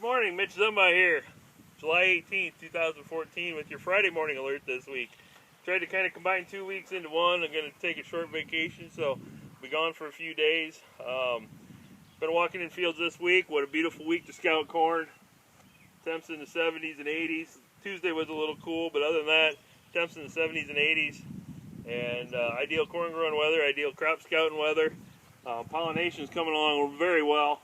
morning, Mitch Zumba here. July 18th, 2014 with your Friday morning alert this week. Tried to kind of combine 2 weeks into one. I'm going to take a short vacation, so I'll be gone for a few days. Been walking in fields this week. What a beautiful week to scout corn. Temps in the 70s and 80s. Tuesday was a little cool, but other than that, temps in the 70s and 80s. And ideal corn growing weather, ideal crop scouting weather. Pollination is coming along very well.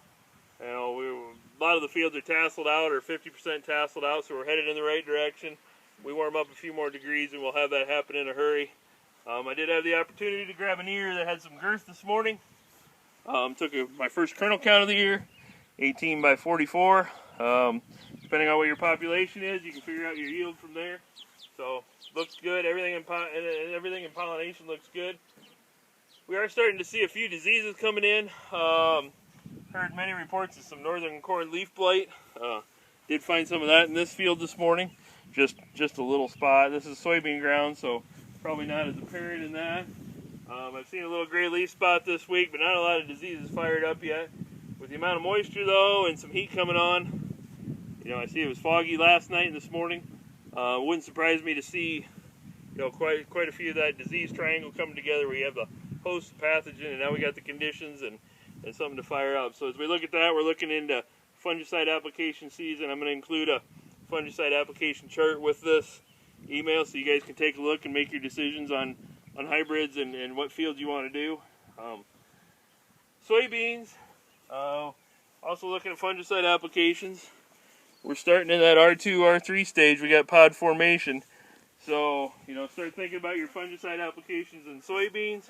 You know, a lot of the fields are tasseled out or 50% tasseled out, so we're headed in the right direction. We warm up a few more degrees and we'll have that happen in a hurry. I did have the opportunity to grab an ear that had some girth this morning. Took my first kernel count of the year, 18 by 44. Depending on what your population is, you can figure out your yield from there. So looks good. Everything in pollination looks good. We are starting to see a few diseases coming in. Heard many reports of some northern corn leaf blight. Did find some of that in this field this morning. Just a little spot. This is soybean ground, so probably not as apparent in that. I've seen a little gray leaf spot this week, but not a lot of diseases fired up yet. With the amount of moisture though, and some heat coming on, you know, I see it was foggy last night and this morning. Wouldn't surprise me to see, you know, quite a few of that disease triangle coming together where you have the host pathogen, and now we got the conditions and something to fire up. So as we look at that, we're looking into fungicide application season. I'm going to include a fungicide application chart with this email so you guys can take a look and make your decisions on hybrids and what fields you want to do. Soybeans, also looking at fungicide applications. We're starting in that R2, R3 stage. We got pod formation. So, you know, start thinking about your fungicide applications in soybeans.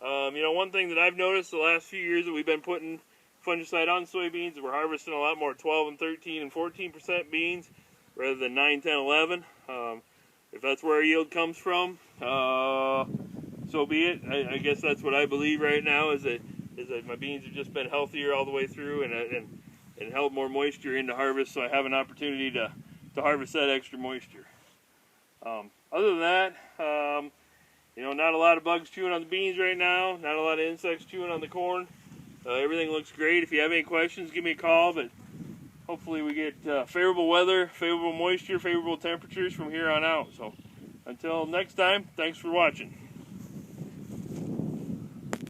You know, one thing that I've noticed the last few years that we've been putting fungicide on soybeans is we're harvesting a lot more 12 and 13 and 14% beans rather than 9, 10, 11. If that's where our yield comes from, so be it. I guess that's what I believe right now is that my beans have just been healthier all the way through and held more moisture into harvest, so I have an opportunity to harvest that extra moisture. Other than that, you know, not a lot of bugs chewing on the beans right now, not a lot of insects chewing on the corn. Everything looks great. If you have any questions, give me a call, but hopefully we get favorable weather, favorable moisture, favorable temperatures from here on out. So until next time, thanks for watching.